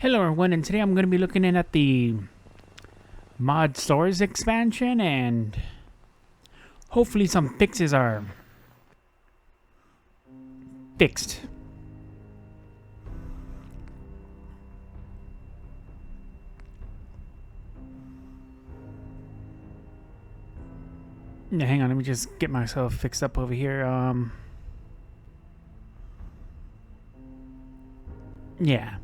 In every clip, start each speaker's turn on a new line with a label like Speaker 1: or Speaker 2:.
Speaker 1: Hello everyone, and today I'm going to be looking in at the mod stores expansion, and hopefully some fixes are fixed. Yeah, hang on, let me just get myself fixed up over here. Yeah.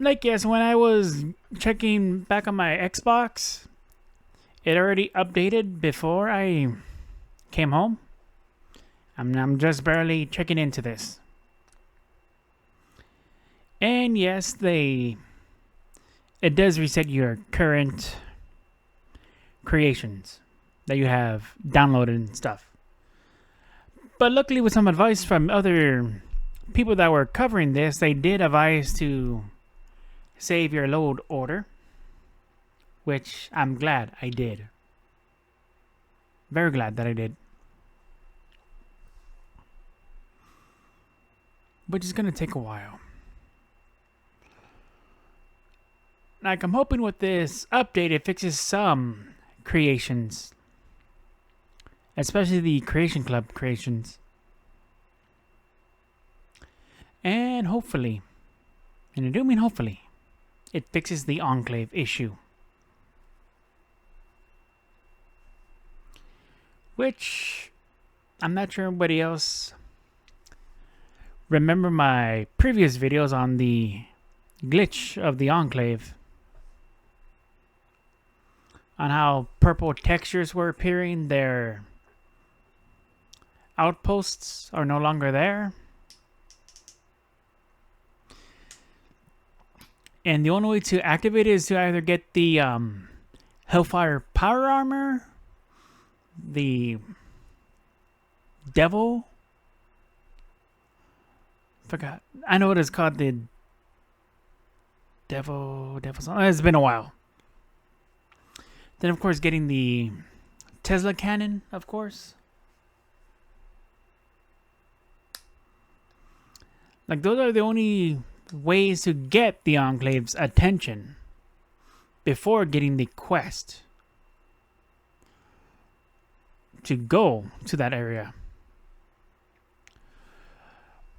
Speaker 1: Like, yes, when I was checking back on my Xbox, it already updated before I came home. I'm just barely checking into this. And yes, it does reset your current creations that you have downloaded and stuff. But luckily, with some advice from other people that were covering this, they did advise to save your load order, which I'm glad I did. Very glad that I did. But it's gonna take a while. Like, I'm hoping with this update it fixes some creations, especially the Creation Club creations. And hopefully, and I do mean hopefully, it fixes the enclave issue. Which, I'm not sure anybody else remember my previous videos on the glitch of the enclave. On how purple textures were appearing, their outposts are no longer there. And the only way to activate it is to either get the Hellfire Power Armor, the Devil. Forgot. I know what it's called. The Devil. It's been a while. Then, of course, getting the Tesla cannon, of course. Like, those are the only ways to get the Enclave's attention before getting the quest to go to that area.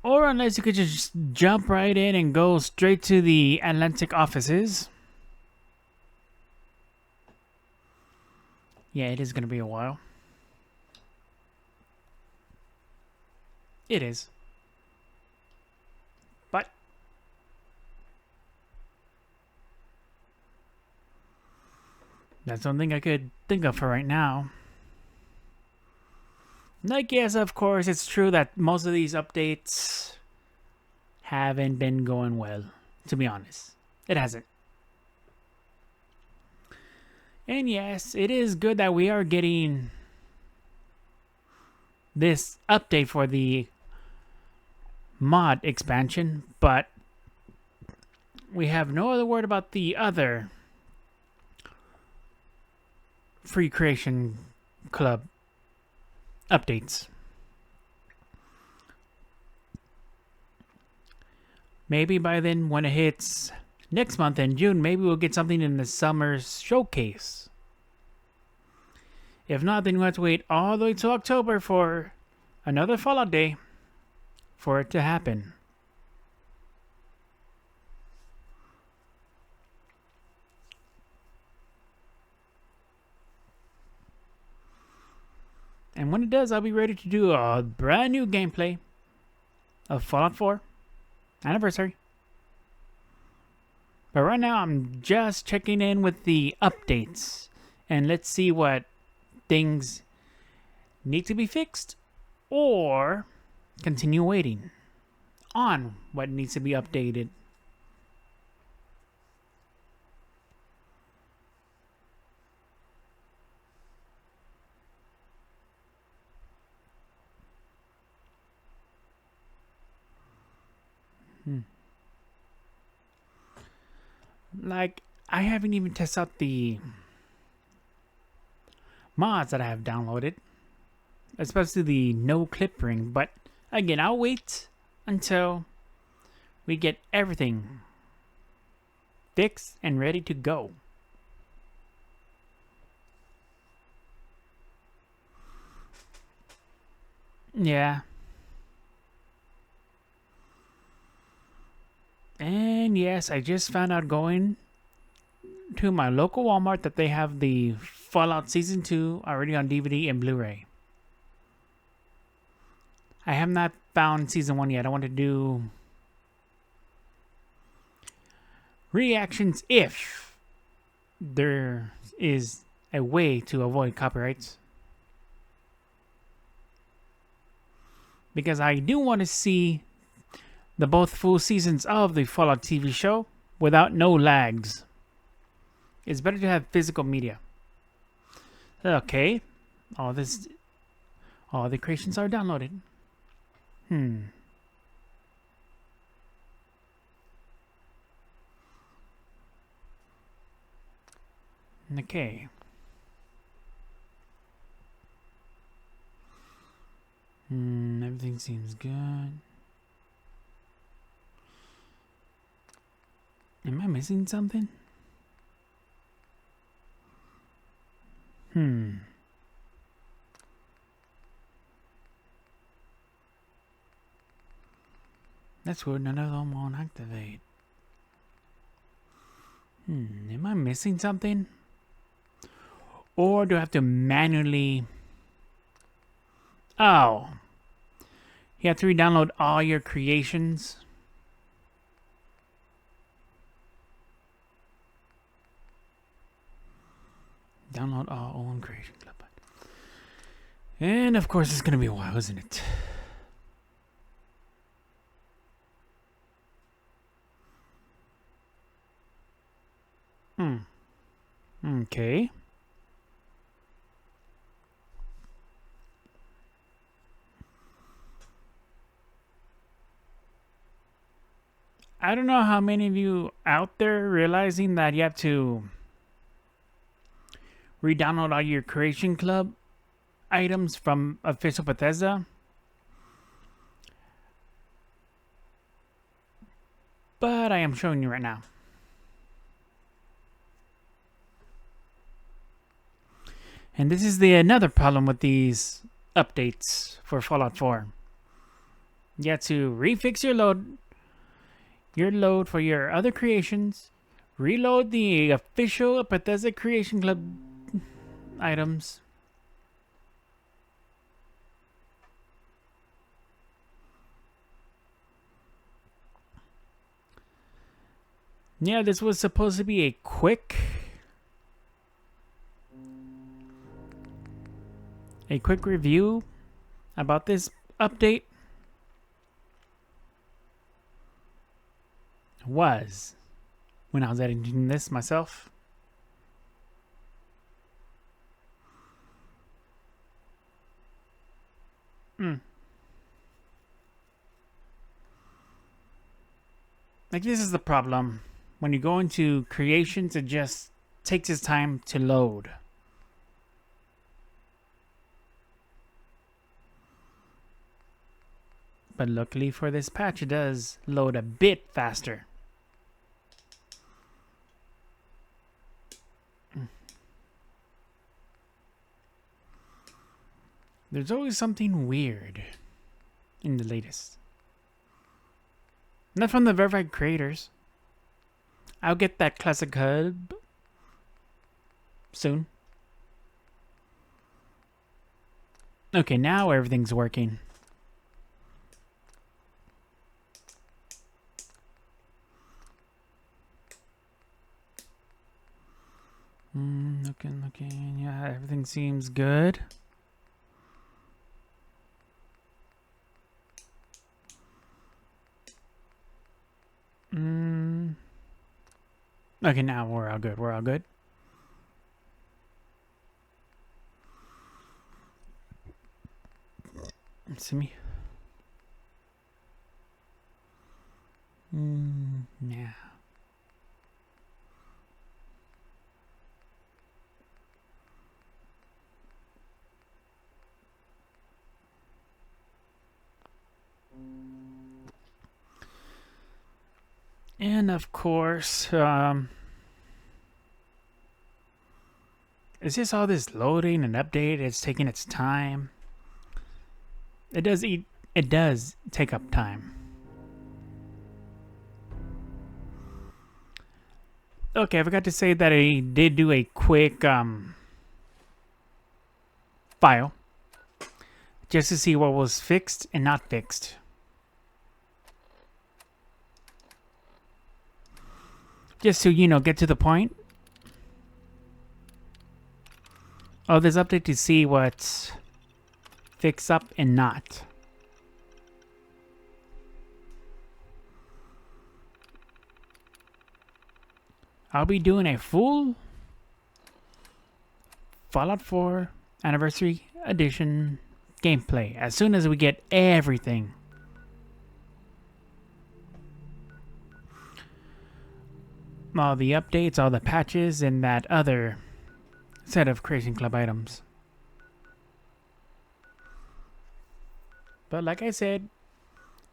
Speaker 1: Or unless you could just jump right in and go straight to the Atlantic offices. Yeah, it is going to be a while. It is. But that's something I could think of for right now. Like, yes, of course, it's true that most of these updates haven't been going well, to be honest. It hasn't. And yes, it is good that we are getting this update for the mod expansion, but we have no other word about the other free creation club updates. Maybe by then, when it hits next month in June, maybe we'll get something in the summer's showcase. If not, then we'll have to wait all the way to October for another Fallout Day for it to happen. And when it does, I'll be ready to do a brand new gameplay of Fallout 4 Anniversary. But right now, I'm just checking in with the updates. And let's see what things need to be fixed or continue waiting on what needs to be updated. Like, I haven't even tested out the mods that I have downloaded, especially the no clip ring, but again, I'll wait until we get everything fixed and ready to go. Yeah. And yes, I just found out going to my local Walmart that they have the Fallout Season 2 already on DVD and Blu-ray. I have not found Season 1 yet. I want to do reactions if there is a way to avoid copyrights. Because I do want to see the both full seasons of the Fallout TV show without no lags. It's better to have physical media. Okay. All the creations are downloaded. Okay. Everything seems good. Am I missing something? That's weird. None of them won't activate. Am I missing something? Or do I have to manually... Oh. You have to re-download all your creations. Download all own creation club. And of course it's going to be a while, isn't it? Okay. I don't know how many of you out there realizing that you have to re-download all your Creation Club items from official Bethesda. But I am showing you right now. And this is the another problem with these updates for Fallout 4. You have to refix your load for your other creations, reload the official Bethesda Creation Club items. Yeah, this was supposed to be a quick review about this update. Was when I was editing this myself. Like, this is the problem. When you go into creations, it just takes its time to load. But luckily for this patch, it does load a bit faster. There's always something weird in the latest. Not from the verified creators. I'll get that classic hub soon. Okay, now everything's working. Looking. Yeah, everything seems good. Okay, now we're all good. See me? Yeah. And of course, it's just all this loading and update. It's taking its time. It does take up time. Okay, I forgot to say that I did do a quick file just to see what was fixed and not fixed. Just to, get to the point of this update to see what's fixed up and not. I'll be doing a full Fallout 4 Anniversary Edition gameplay as soon as we get everything. All the updates, all the patches, and that other set of Creation Club items. But like I said,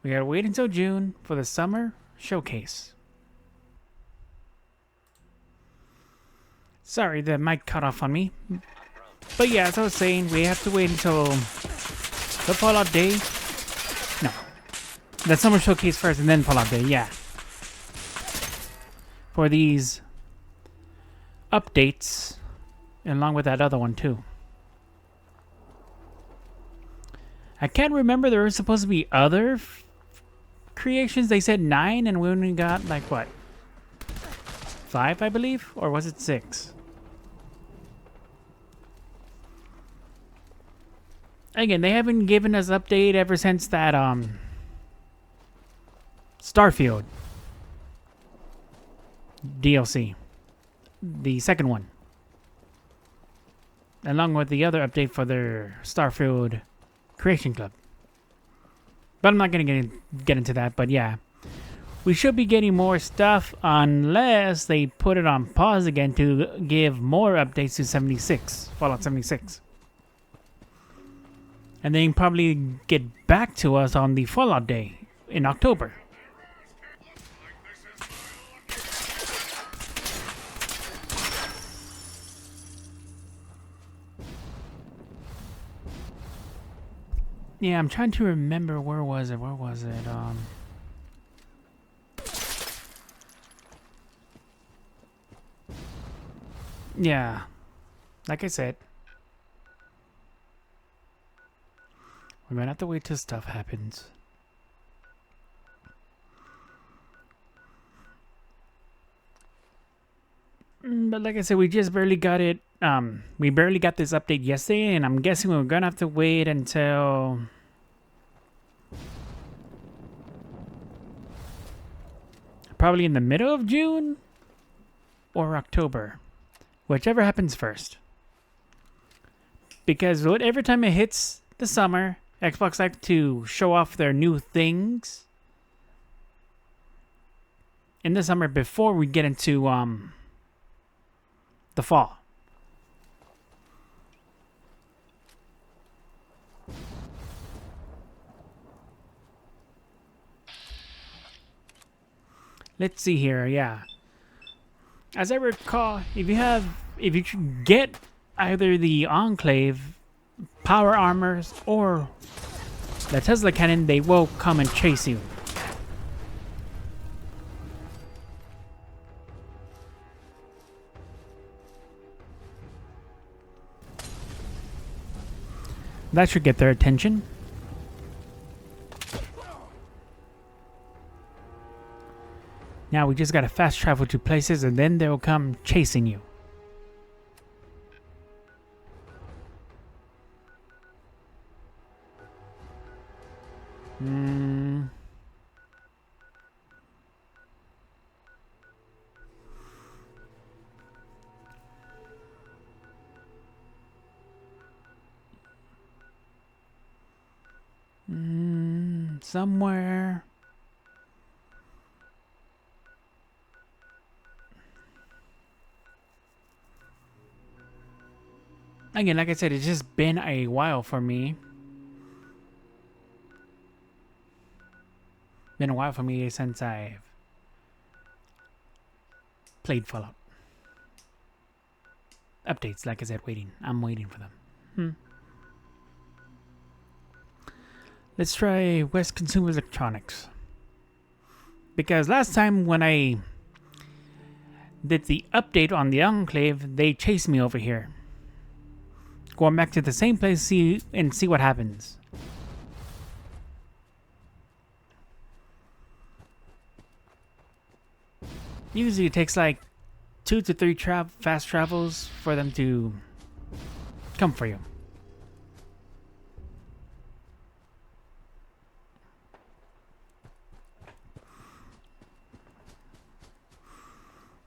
Speaker 1: we gotta wait until June for the summer showcase. Sorry, the mic cut off on me. But yeah, as I was saying, we have to wait until the Fallout Day. No. The summer showcase first and then Fallout Day, yeah. For these updates, along with that other one too. I can't remember, there were supposed to be other creations. They said 9 and we only got like what? 5, I believe? Or was it 6? Again, they haven't given us update ever since that Starfield DLC. The second one. Along with the other update for their Starfield Creation Club. But I'm not going to get into that, but yeah. We should be getting more stuff unless they put it on pause again to give more updates to 76, Fallout 76. And then probably get back to us on the Fallout Day in October. Yeah, I'm trying to remember where was it? Yeah, like I said, we're gonna have to wait till stuff happens. But like I said, we just barely got it. We barely got this update yesterday, and I'm guessing we're gonna have to wait until probably in the middle of June or October, whichever happens first. Because every time it hits the summer, Xbox likes to show off their new things in the summer before we get into the fall. Let's see here, yeah. As I recall, if you get either the Enclave power armors or the Tesla cannon, they will come and chase you. That should get their attention. Now we just gotta fast travel to places and then they'll come chasing you. Somewhere. Again, like I said, it's just been a while for me. Been a while for me since I've played Fallout. Updates, like I said, waiting. I'm waiting for them. Let's try West Consumer Electronics. Because last time when I did the update on the enclave, they chased me over here. Going back to the same place see what happens. Usually it takes like 2 to 3 fast travels for them to come for you.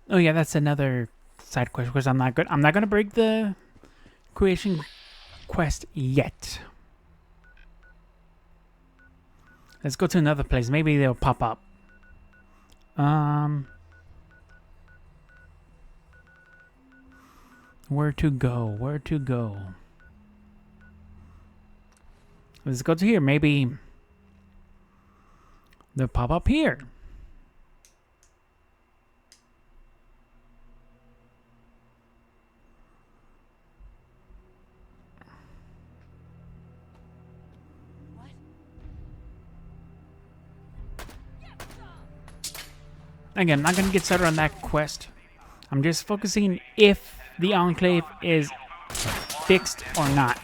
Speaker 1: Oh yeah, that's another side quest because I'm not gonna break the creation quest yet. Let's go to another place. Maybe they'll pop up. Where to go? Where to go? Let's go to here. Maybe they'll pop up here. Again, I'm not going to get started on that quest. I'm just focusing if the enclave is fixed or not.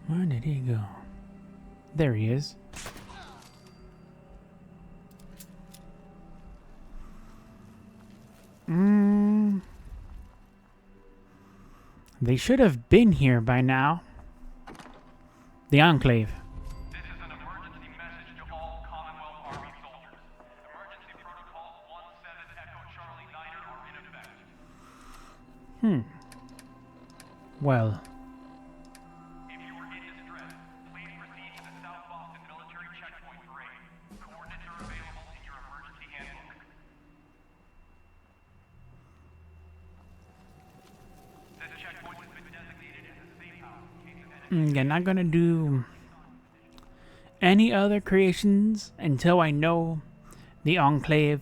Speaker 1: Where did he go? There he is. They should have been here by now. The enclave.
Speaker 2: This is an emergency message to all Commonwealth Army soldiers. Emergency protocols 17 Echo Charlie Niner are in effect.
Speaker 1: Well.
Speaker 2: If you are in distress, please proceed to the South Boston Military Checkpoint Parade. Coordinates are available in your emergency handbook. This checkpoint has been designated as a safe house in case of enemy.
Speaker 1: Again, not gonna do any other creations until I know the enclave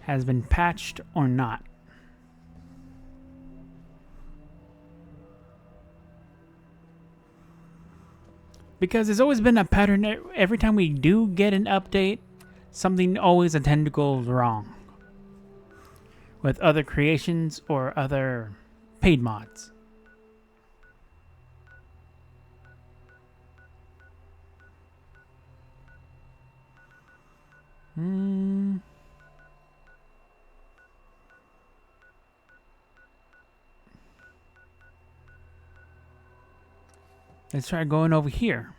Speaker 1: has been patched or not. Because there's always been a pattern. Every time we do get an update, something always tends to go wrong with other creations or other paid mods. Let's try going over here.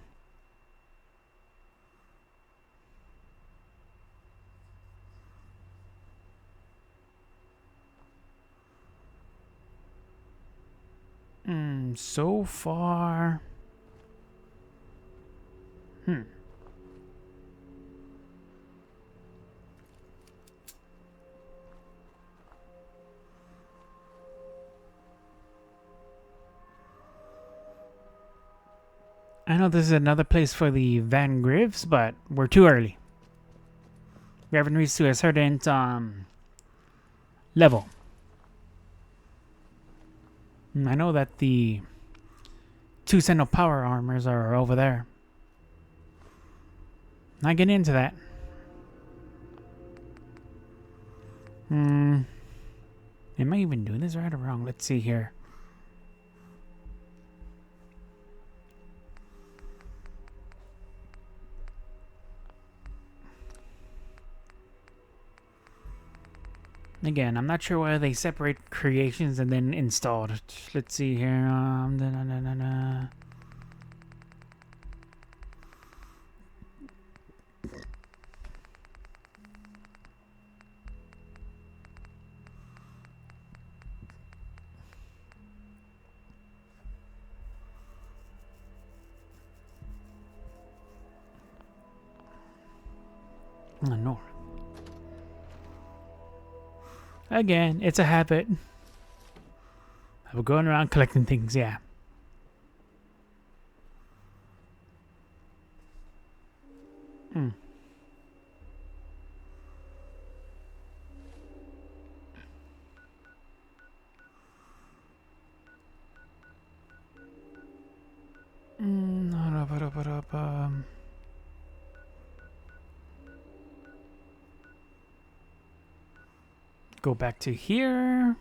Speaker 1: So far. I know this is another place for the Van Griffs, but we're too early. We haven't reached to a certain level. I know that the 2 Sentinel power armors are over there. Not getting into that. Am I even doing this right or wrong? Let's see here. Again, I'm not sure why they separate creations and then installed. Let's see here. North. Again, it's a habit of going around collecting things, yeah. Hmm. Go back to here.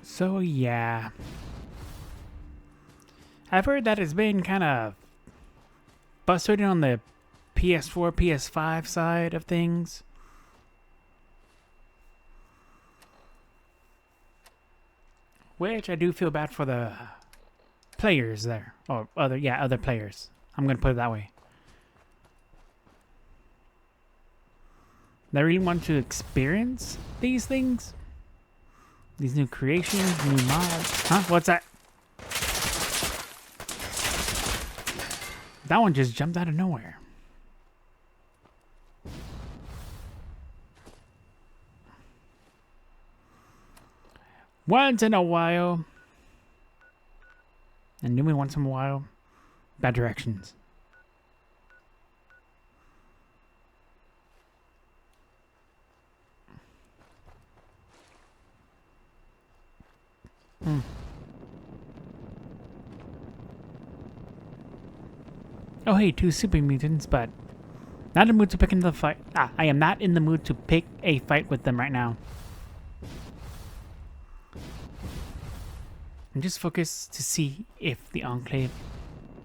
Speaker 1: So yeah, I've heard that it's been kind of frustrating on the PS4, PS5 side of things. Which I do feel bad for the players there. Or other players. I'm going to put it that way. They really want to experience these things. These new creations, new mods. Huh? What's that? That one just jumped out of nowhere. Once in a while. And new me once in a while. Bad directions. Oh hey, 2 super mutants, but not in the mood to pick into the fight. I am not in the mood to pick a fight with them right now. I'm just focused to see if the enclave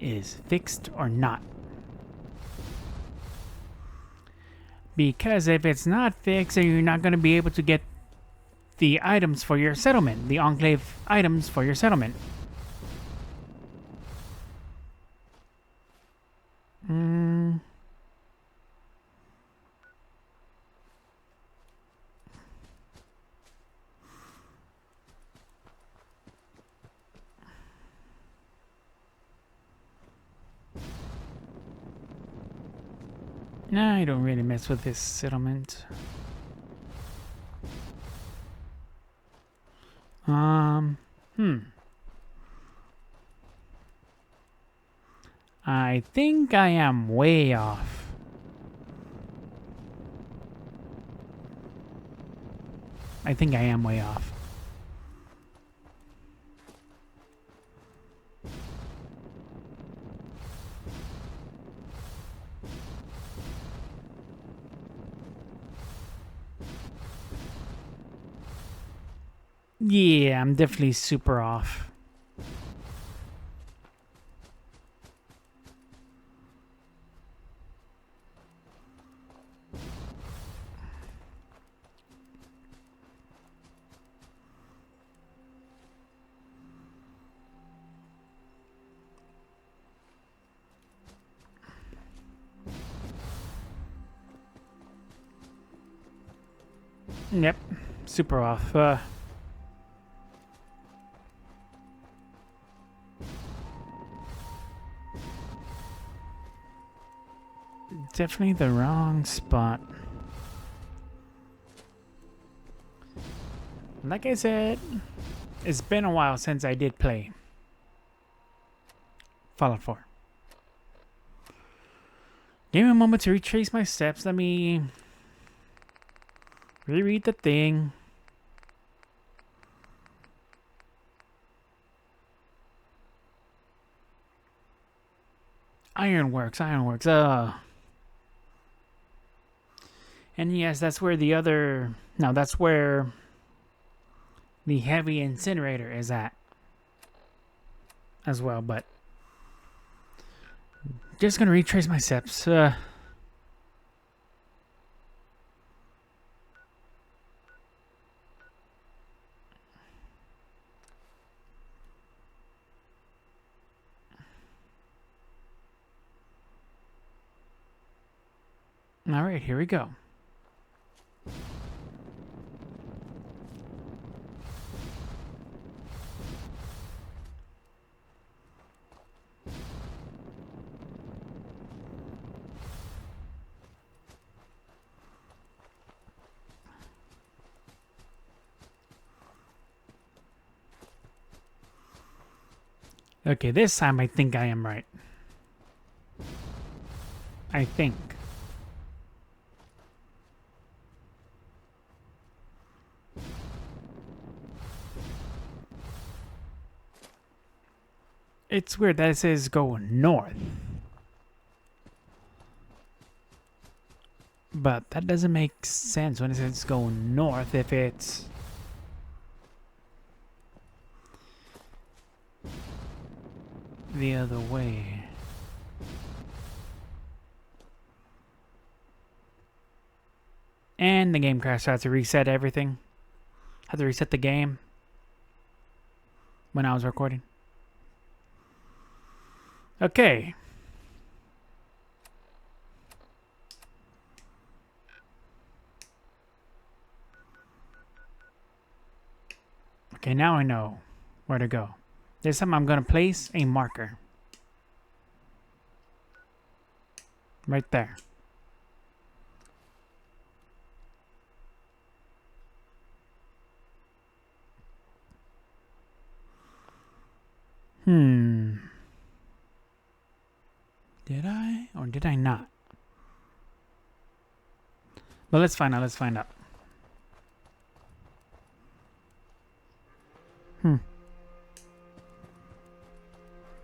Speaker 1: is fixed or not. Because if it's not fixed, then you're not going to be able to get the items for your settlement, the enclave items for your settlement. Nah, I don't really mess with this settlement. I think I am way off. I think I am way off. Yeah, I'm definitely super off. Yep, super off. Definitely the wrong spot. Like I said, it's been a while since I did play Fallout 4. Give me a moment to retrace my steps. Let me reread the thing. Ironworks. And yes, that's where the other... No, that's where the heavy incinerator is at. As well, but... Just gonna retrace my steps. All right, here we go. Okay, this time I think I am right. I think. It's weird that it says go north. But that doesn't make sense when it says go north if it's... the other way. And the game crashed, so I had to reset everything. I had to reset the game when I was recording. Okay. Okay, now I know where to go. This time I'm going to place a marker. Right there. Did I or did I not? But let's find out. Let's find out.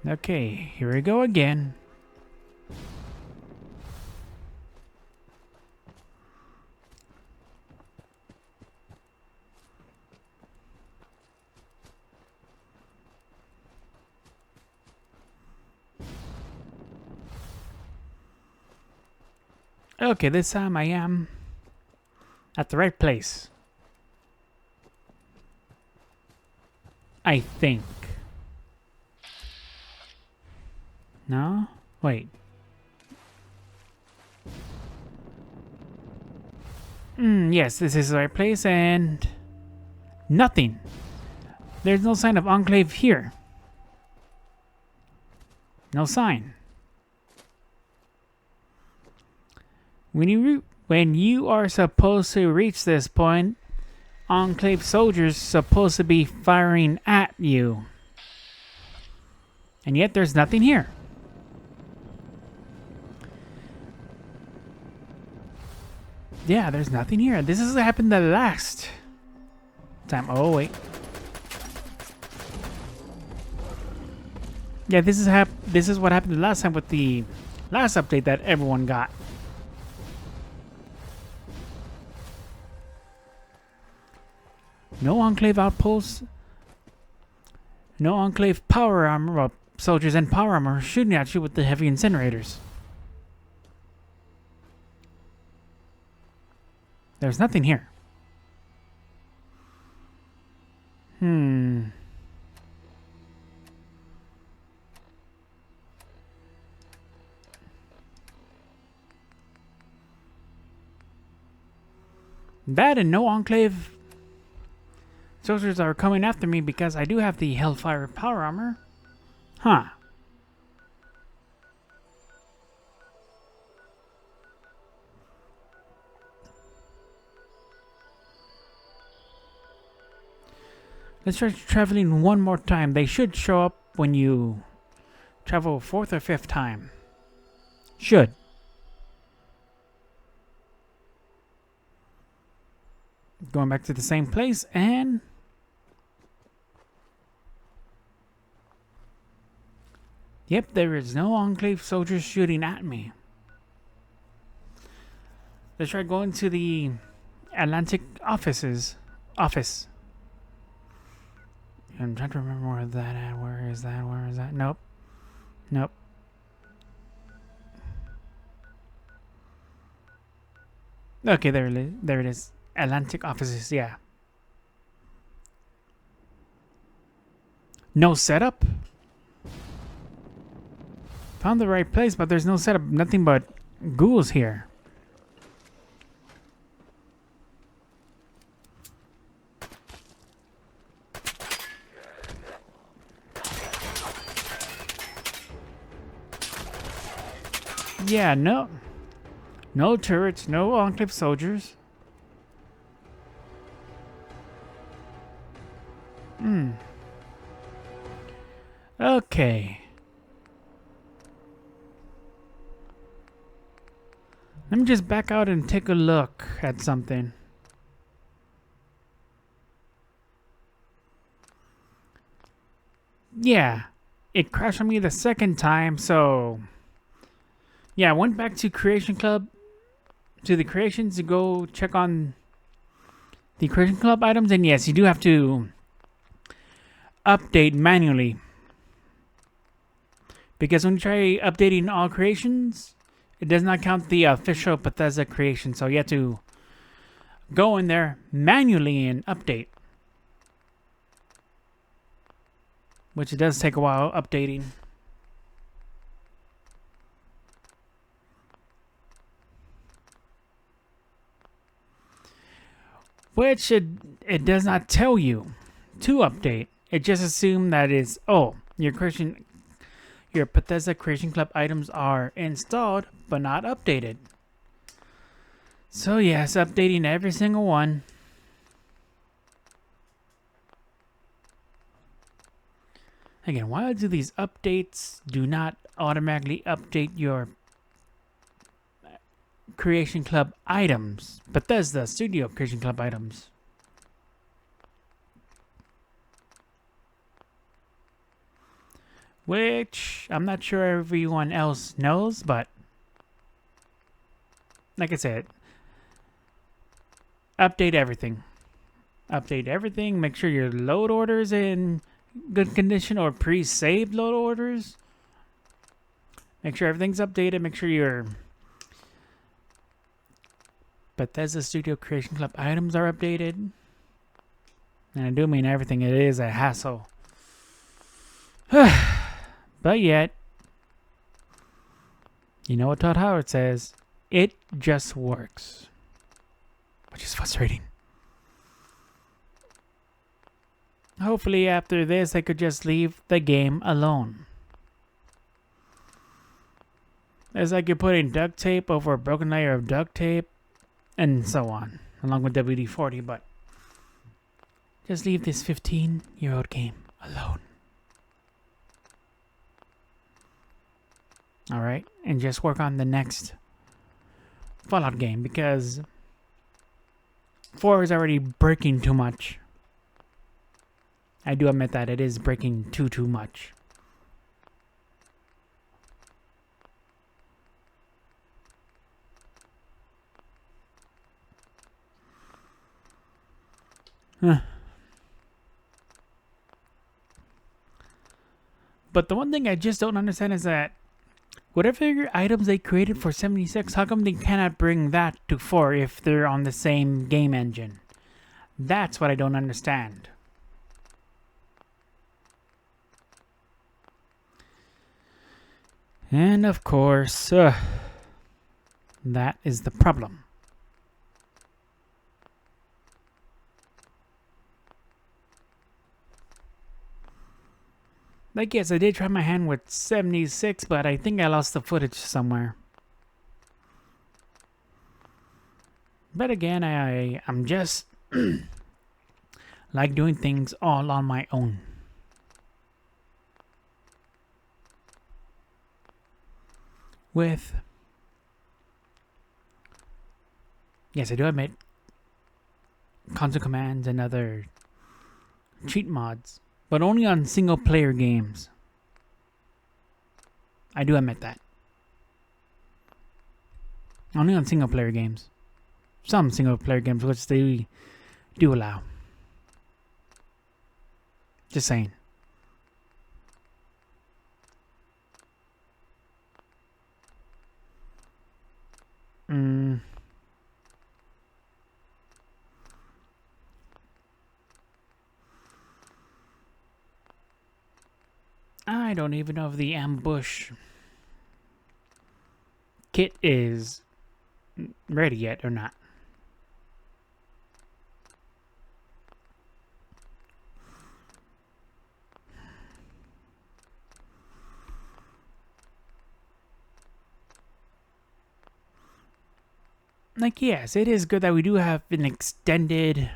Speaker 1: Okay, here we go again. Okay, this time I am at the right place. I think. No? Wait. Yes, this is the right place and... nothing. There's no sign of enclave here. No sign. When you are supposed to reach this point, enclave soldiers supposed to be firing at you. And yet there's nothing here. Yeah, there's nothing here. This is what happened the last time. Oh, wait. Yeah, this is what happened the last time with the last update that everyone got. No enclave outposts. No enclave power armor. Well, soldiers and power armor shooting at you with the heavy incinerators. There's nothing here. That and no enclave soldiers are coming after me because I do have the Hellfire power armor. Huh. Let's try traveling one more time. They should show up when you travel 4th or 5th time. Should. Going back to the same place and... yep, there is no enclave soldiers shooting at me. Let's try going to the Atlantic office. I'm trying to remember where that at. Where is that? Where is that? Nope. Nope. Okay, there it is. There it is. Atlantic offices, yeah. No setup? Found the right place, but there's no setup. Nothing but ghouls here. Yeah, no. No turrets, no enclave soldiers. Okay. Let me just back out and take a look at something. Yeah. It crashed on me the second time, so... Yeah, I went back to Creation Club, to the creations to go check on the Creation Club items, and yes, you do have to update manually. Because when you try updating all creations, it does not count the official Bethesda creation, so you have to go in there manually and update. Which it does take a while updating. Which it does not tell you to update. It just assumes that is, oh, your Bethesda Creation Club items are installed but not updated. So yes, updating every single one. Again, why do these updates do not automatically update your Creation Club items? Bethesda Studio Creation Club items. Which I'm not sure everyone else knows, but like I said, update everything. Update everything. Make sure your load orders in good condition or pre-saved load orders. Make sure everything's updated. Make sure your Bethesda Studio Creation Club items are updated. And I do mean everything. It is a hassle. But yet, you know what Todd Howard says? It just works. Which is frustrating. Hopefully after this, I could just leave the game alone. It's like you're putting duct tape over a broken layer of duct tape, and so on, along with WD-40, but just leave this 15-year-old game alone. Alright, and just work on the next Fallout game, because 4 is already breaking too much. I do admit that it is breaking too much. But the one thing I just don't understand is that whatever items they created for 76, how come they cannot bring that to 4 if they're on the same game engine? That's what I don't understand. And of course, that is the problem. Like, yes, I did try my hand with 76, but I think I lost the footage somewhere. But again, I'm just like doing things all on my own. With, yes, I do admit, console commands and other cheat mods, but only on single player games. I do admit that. Only on single player games. Some single player games which they do allow. Just saying. I don't even know if the ambush kit is ready yet or not. like, yes, it is good that we do have an extended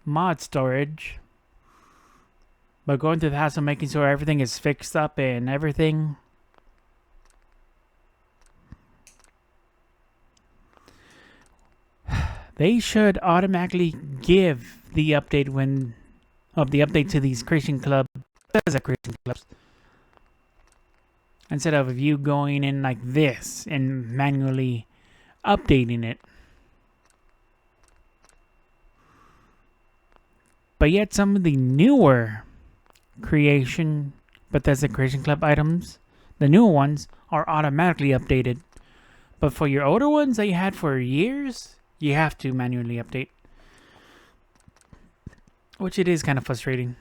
Speaker 1: mod storage. But going through the hassle, making sure everything is fixed up and everything. They should automatically give the update to these Christian clubs, as a Christian clubs, instead of you going in like this and manually updating it. But yet some of the newer creation Bethesda Creation Club items, the newer ones, are automatically updated. But for your older ones that you had for years, you have to manually update. Which it is kind of frustrating.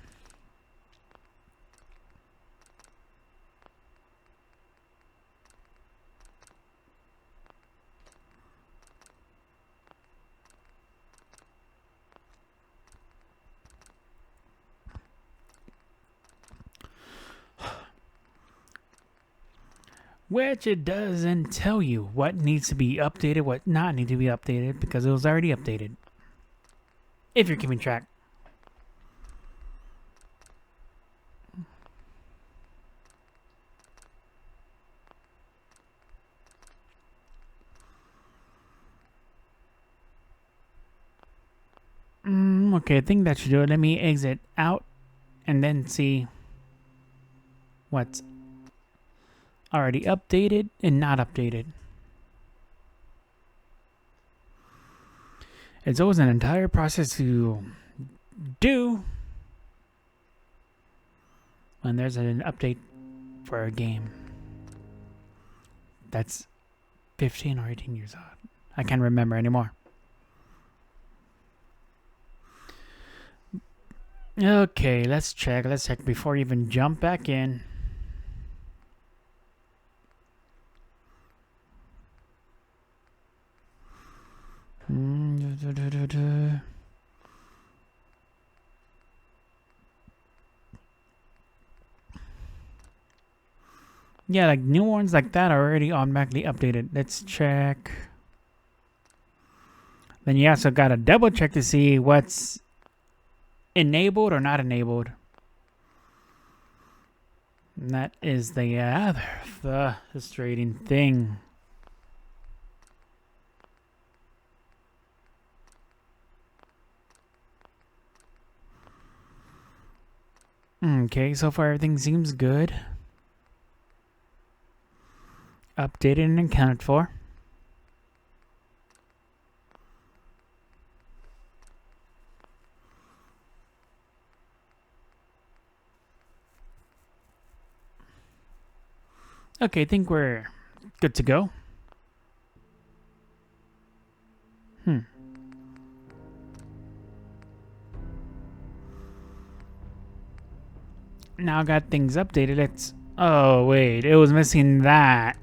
Speaker 1: Which it doesn't tell you what needs to be updated, what not need to be updated, because it was already updated. If you're keeping track. Okay, I think that should do it. Let me exit out and then see what's already updated and not updated. It's always an entire process to do when there's an update for a game that's 15 or 18 years old. I can't remember anymore. Okay, let's check before you even jump back in. Yeah, like new ones like that are already automatically updated. Let's check. Then you also gotta double check to see what's enabled or not enabled. And that is the other frustrating thing. Okay, so far everything seems good. Updated and accounted for. Okay, I think we're good to go. Now I got things updated. Let's... Oh, wait. It was missing that.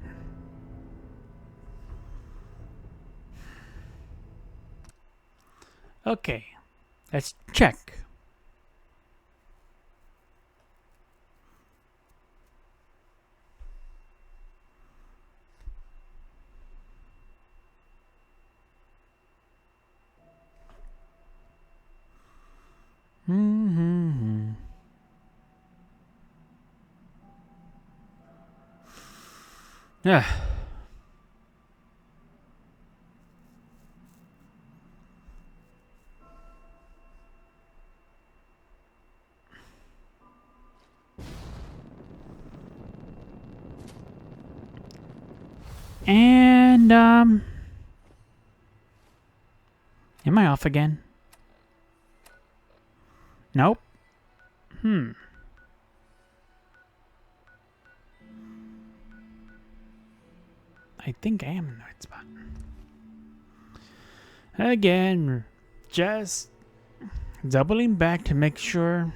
Speaker 1: Okay. Let's check. Yeah. And, am I off again? Nope. I think I am in the right spot. Again, just doubling back to make sure.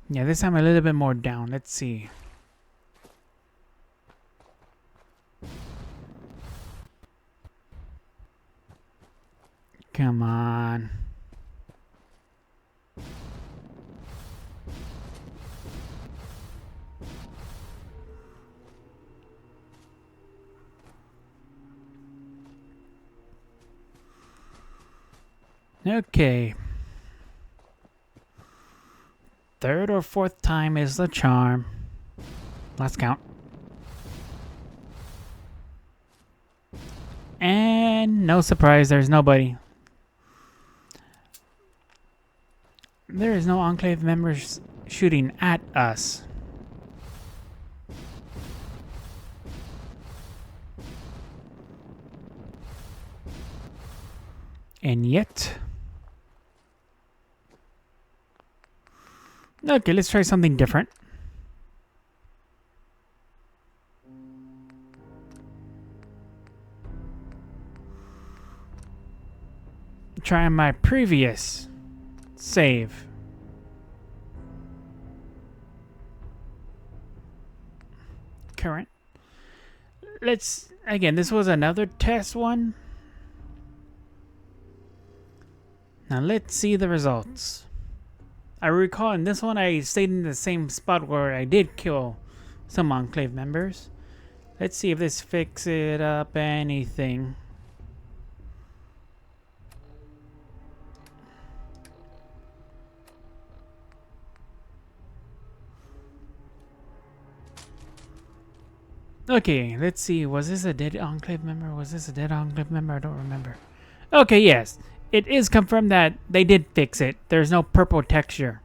Speaker 1: Yeah, this time a little bit more down. Let's see. Come on. Okay. Third or fourth time is the charm. Let's count. And no surprise, there's nobody. There is no enclave members shooting at us. And yet... Okay, let's try something different. Try my previous save. Current. Let's... Again, this was another test one. Now let's see the results. I recall in this one I stayed in the same spot where I did kill some enclave members. Let's see if this fixes up anything. Okay, let's see. Was this a dead enclave member? Was this a dead enclave member? I don't remember. Okay, yes. It is confirmed that they did fix it. There's no purple texture.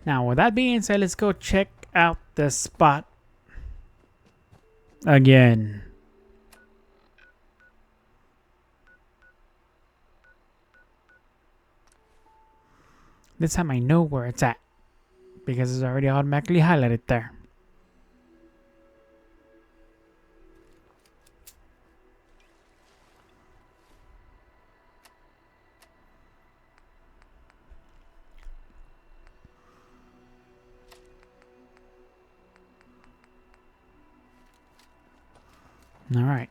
Speaker 1: Now, with that being said, let's go check out the spot again. This time I know where it's at because it's already automatically highlighted there. All right.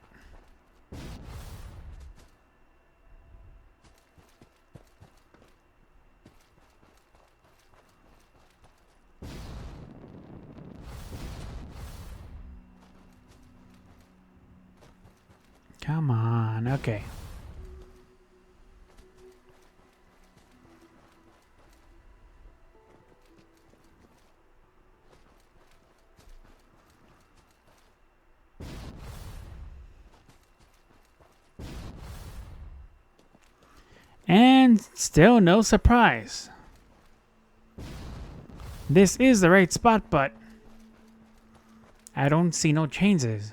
Speaker 1: Come on. Okay. And still no surprise. This is the right spot, but I don't see no changes.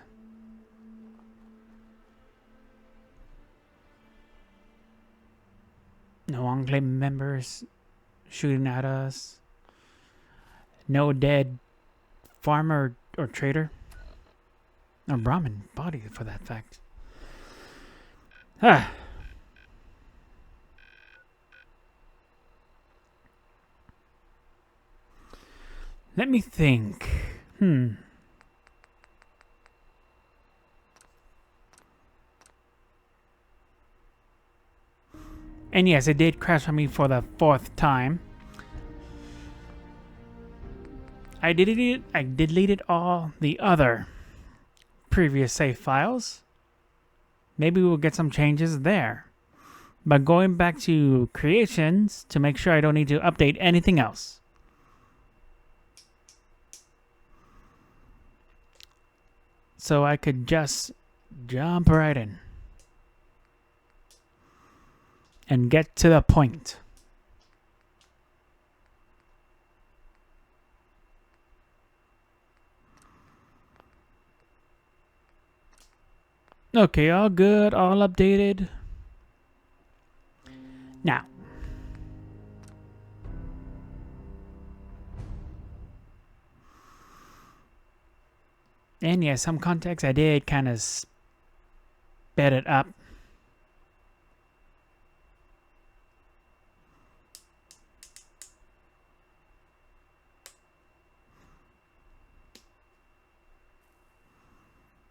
Speaker 1: No enclave members shooting at us. No dead farmer or trader. Or Brahmin body for that fact. Ah. Let me think. And yes, it did crash on me for the fourth time. I deleted all the other previous save files. Maybe we'll get some changes there. But going back to creations to make sure I don't need to update anything else. So I could just jump right in. And get to the point. Okay, all good, all updated. Now. And yeah, some context I did kind of sped it up.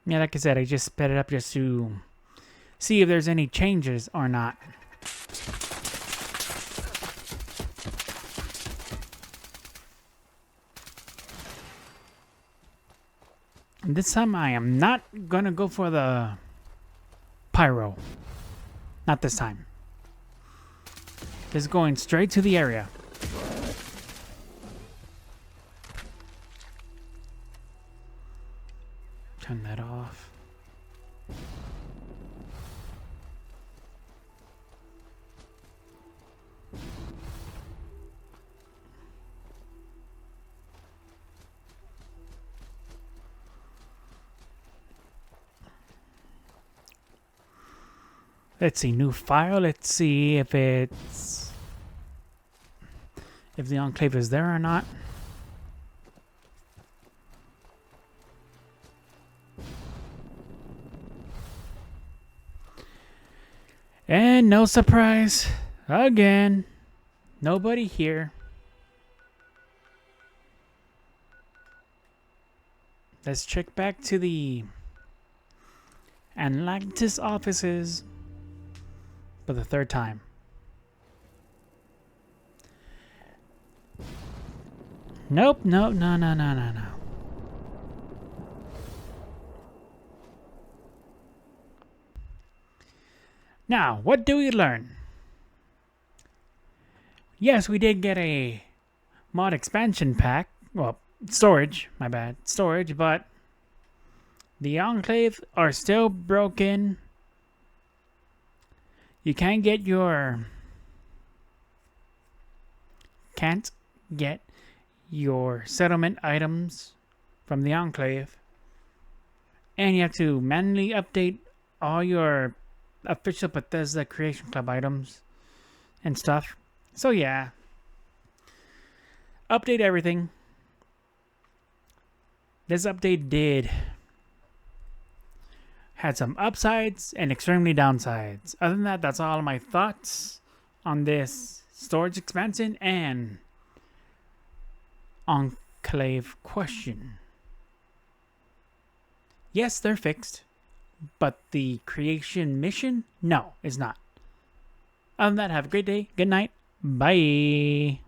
Speaker 1: Yeah, like I said, I just sped it up just to see if there's any changes or not. And this time I am not gonna go for the pyro. Not this time. This is going straight to the area. Turn that off. Let's see, new file. Let's see if the enclave is there or not. And no surprise, again, nobody here. Let's check back to the Atlantis offices for the third time. Nope, no. Now, what do we learn? Yes, we did get a mod expansion pack. Well, storage, my bad. Storage, but the enclave are still broken. You can't get your settlement items from the enclave. And you have to manually update all your official Bethesda Creation Club items and stuff. So yeah, update everything. This update had some upsides and extremely downsides. Other than that, that's all of my thoughts on this storage expansion and enclave question. Yes, they're fixed, but the creation mission, no, it's not. Other than that, have a great day. Good night. Bye.